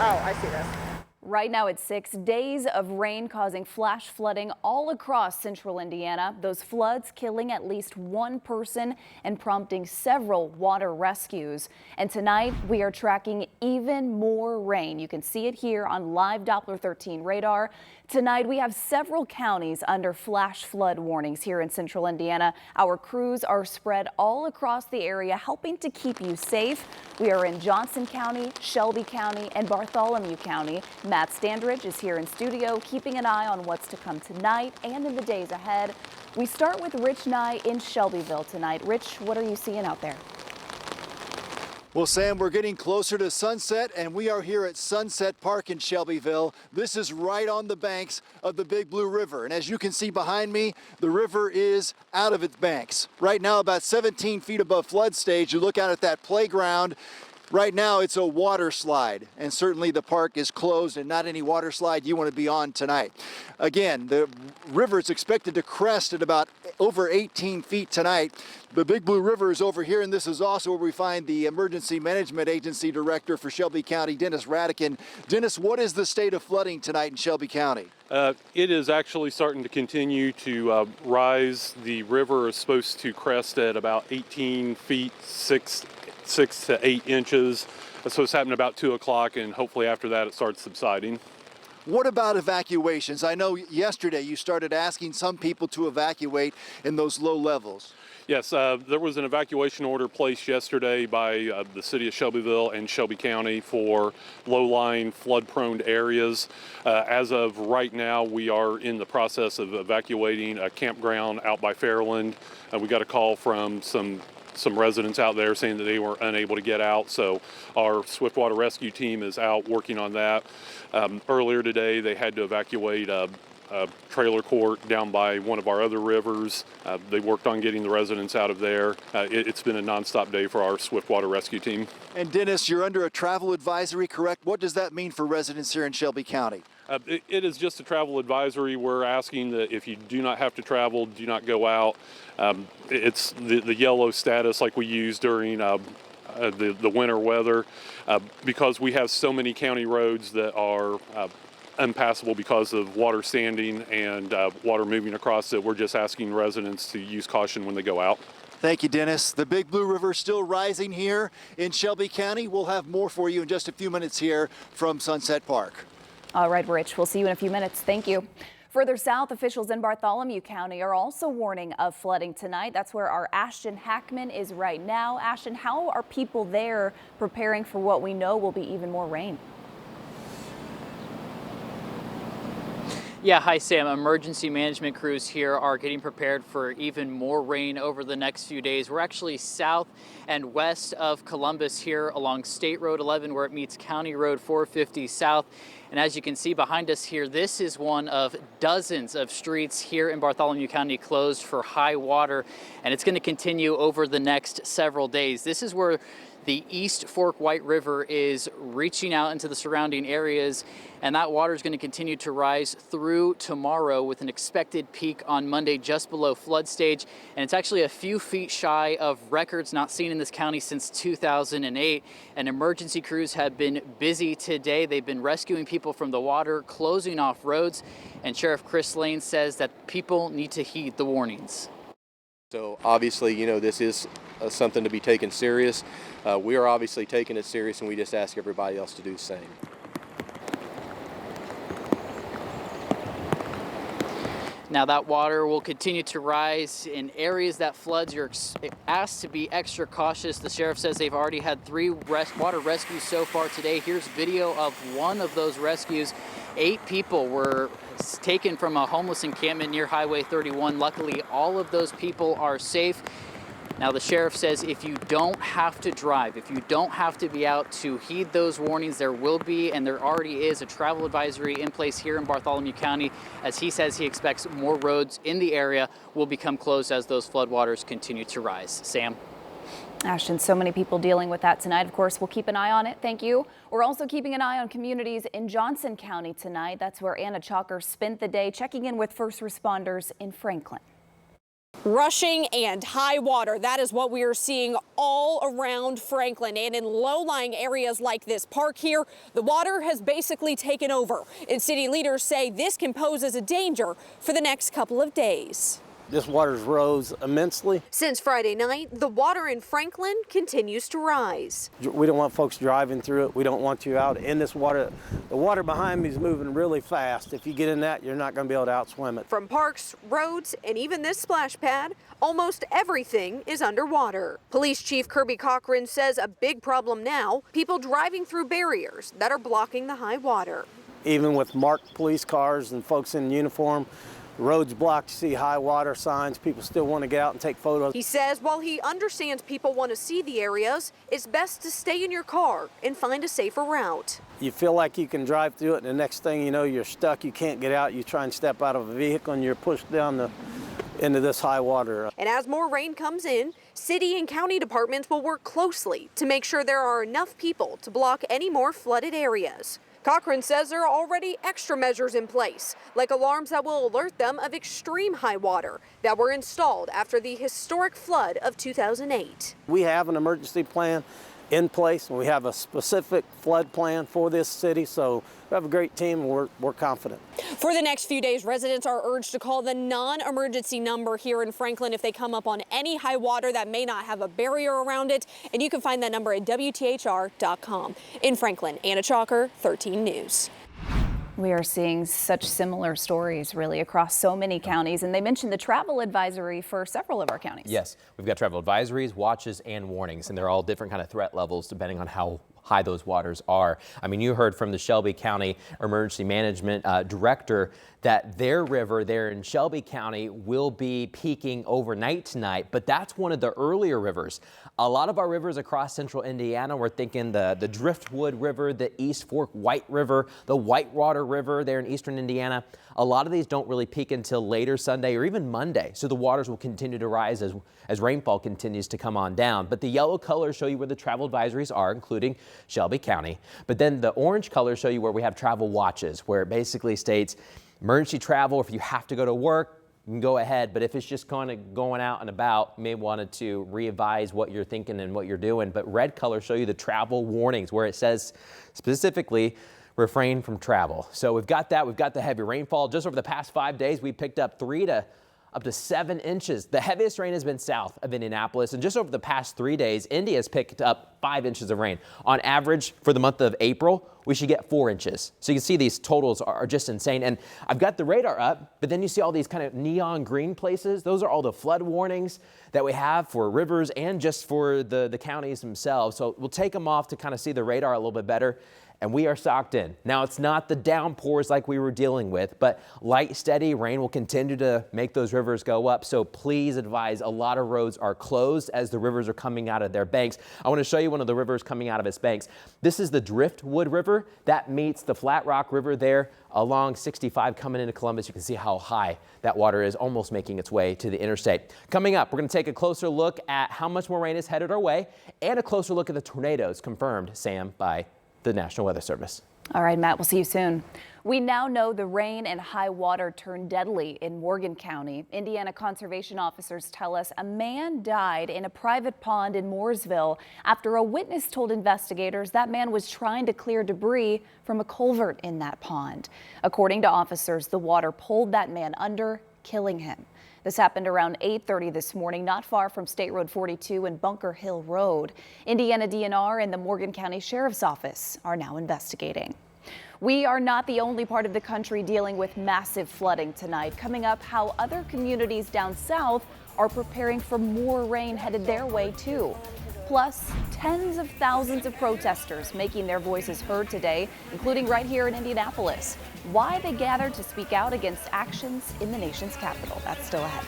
Oh, I see this. Right now it's 6 days of rain causing flash flooding all across central Indiana. Those floods killing at least one person and prompting several water rescues. And tonight we are tracking even more rain. You can see it here on live Doppler 13 radar. Tonight we have several counties under flash flood warnings here in central Indiana. Our crews are spread all across the area helping to keep you safe. We are in Johnson County, Shelby County, and Bartholomew County. Matt Standridge is here in studio keeping an eye on what's to come tonight and in the days ahead. We start with Rich Nye in Shelbyville tonight. Rich, what are you seeing out there? Well, Sam, we're getting closer to sunset, and we are here at Sunset Park in Shelbyville. This is right on the banks of the Big Blue River. And as you can see behind me, the river is out of its banks. Right now, about 17 feet above flood stage. You look out at that playground. Right now, it's a water slide, and certainly the park is closed and not any water slide you want to be on tonight. Again, the river is expected to crest at about over 18 feet tonight. The Big Blue River is over here, and this is also where we find the Emergency Management Agency Director for Shelby County, Dennis Radican. Dennis, what is the state of flooding tonight in Shelby County? It is actually starting to continue to rise. The river is supposed to crest at about 18 feet, 6 to 8 inches. So it's happening about 2 o'clock, and hopefully after that it starts subsiding. What about evacuations? I know yesterday you started asking some people to evacuate in those low levels. Yes, there was an evacuation order placed yesterday by the city of Shelbyville and Shelby County for low-lying, flood-prone areas. As of right now, we are in the process of evacuating a campground out by Fairland. We got a call from some residents out there saying that they were unable to get out, so our Swiftwater Rescue team is out working on that. Earlier today, they had to evacuate a trailer court down by one of our other rivers. They worked on getting the residents out of there. It's been a nonstop day for our Swiftwater Rescue team. And Dennis, you're under a travel advisory, correct? What does that mean for residents here in Shelby County? It is just a travel advisory. We're asking that if you do not have to travel, do not go out. It's the yellow status like we use during the winter weather, because we have so many county roads that are unpassable because of water standing and water moving across it. We're just asking residents to use caution when they go out. Thank you, Dennis. The Big Blue River still rising here in Shelby County. We'll have more for you in just a few minutes here from Sunset Park. All right, Rich, we'll see you in a few minutes. Thank you. Further south, officials in Bartholomew County are also warning of flooding tonight. That's where our Ashton Hackman is right now. Ashton, how are people there preparing for what we know will be even more rain? Yeah, hi Sam. Emergency management crews here are getting prepared for even more rain over the next few days. We're actually south and west of Columbus here along State Road 11 where it meets County Road 450 south. And as you can see behind us here, this is one of dozens of streets here in Bartholomew County closed for high water, and it's going to continue over the next several days. This is where the East Fork White River is reaching out into the surrounding areas, and that water is going to continue to rise through tomorrow with an expected peak on Monday just below flood stage. And it's actually a few feet shy of records not seen in this county since 2008. And emergency crews have been busy today. They've been rescuing people from the water, closing off roads, and Sheriff Chris Lane says that people need to heed the warnings. So obviously, you know, this is something to be taken serious. We are obviously taking it serious, and we just ask everybody else to do the same. Now that water will continue to rise in areas that floods. You're asked to be extra cautious. The sheriff says they've already had 3 water rescues so far today. Here's video of one of those rescues. 8 people were taken from a homeless encampment near Highway 31. Luckily, all of those people are safe. Now, the sheriff says if you don't have to drive, if you don't have to be out, to heed those warnings. There will be, and there already is, a travel advisory in place here in Bartholomew County. As he says, he expects more roads in the area will become closed as those floodwaters continue to rise. Sam? Ashton, so many people dealing with that tonight. Of course, we'll keep an eye on it. Thank you. We're also keeping an eye on communities in Johnson County tonight. That's where Anna Chalker spent the day checking in with first responders in Franklin. Rushing and high water, that is what we are seeing all around Franklin, and in low-lying areas like this park here, the water has basically taken over. And city leaders say this can pose as a danger for the next couple of days. This water's rose immensely. Since Friday night, the water in Franklin continues to rise. We don't want folks driving through it. We don't want you out in this water. The water behind me is moving really fast. If you get in that, you're not going to be able to outswim it. From parks, roads, and even this splash pad, almost everything is underwater. Police Chief Kirby Cochran says a big problem now, people driving through barriers that are blocking the high water. Even with marked police cars and folks in uniform, roads blocked, you see high water signs, people still want to get out and take photos. He says while he understands people want to see the areas, it's best to stay in your car and find a safer route. You feel like you can drive through it, and the next thing you know, you're stuck, you can't get out, you try and step out of a vehicle and you're pushed down into this high water. And as more rain comes in, city and county departments will work closely to make sure there are enough people to block any more flooded areas. Cochran says there are already extra measures in place, like alarms that will alert them of extreme high water that were installed after the historic flood of 2008. We have an emergency plan in place, and we have a specific flood plan for this city, so we have a great team, and we're confident. For the next few days, residents are urged to call the non-emergency number here in Franklin if they come up on any high water that may not have a barrier around it, and you can find that number at WTHR.com. In Franklin, Anna Chalker, 13 News. We are seeing such similar stories really across so many counties, and they mentioned the travel advisory for several of our counties. Yes, we've got travel advisories, watches, and warnings, and they're all different kind of threat levels depending on how high those waters are. I mean, you heard from the Shelby County Emergency Management Director that their river there in Shelby County will be peaking overnight tonight, but that's one of the earlier rivers. A lot of our rivers across central Indiana, we're thinking the Driftwood River, the East Fork White River, the Whitewater River there in eastern Indiana. A lot of these don't really peak until later Sunday or even Monday, so the waters will continue to rise as rainfall continues to come on down. But the yellow colors show you where the travel advisories are, including Shelby County. But then the orange colors show you where we have travel watches, where it basically states emergency travel. If you have to go to work, you can go ahead, but if it's just kind of going out and about, you may want to re-advise what you're thinking and what you're doing. But red colors show you the travel warnings, where it says specifically refrain from travel. So we've got that. We've got the heavy rainfall. Just over the past 5 days, we picked up 3 to up to 7 inches. The heaviest rain has been south of Indianapolis, and just over the past 3 days, Indy has picked up 5 inches of rain. On average, for the month of April, we should get 4 inches. So you can see these totals are just insane. And I've got the radar up, but then you see all these kind of neon green places. Those are all the flood warnings that we have for rivers and just for the counties themselves. So we'll take them off to kind of see the radar a little bit better. And we are socked in. Now, it's not the downpours like we were dealing with, but light, steady rain will continue to make those rivers go up. So please advise, a lot of roads are closed as the rivers are coming out of their banks. I want to show you one of the rivers coming out of its banks. This is the Driftwood River that meets the Flat Rock River there along 65 coming into Columbus. You can see how high that water is, almost making its way to the interstate. Coming up, we're going to take a closer look at how much more rain is headed our way and a closer look at the tornadoes confirmed, Sam, by the National Weather Service. All right, Matt, we'll see you soon. We now know the rain and high water turned deadly in Morgan County. Indiana conservation officers tell us a man died in a private pond in Mooresville after a witness told investigators that man was trying to clear debris from a culvert in that pond. According to officers, the water pulled that man under, killing him. This happened around 8:30 this morning, not far from State Road 42 and Bunker Hill Road. Indiana DNR and the Morgan County Sheriff's Office are now investigating. We are not the only part of the country dealing with massive flooding tonight. Coming up, how other communities down south are preparing for more rain headed their way too. Plus, tens of thousands of protesters making their voices heard today, including right here in Indianapolis. Why they gathered to speak out against actions in the nation's capital. That's still ahead.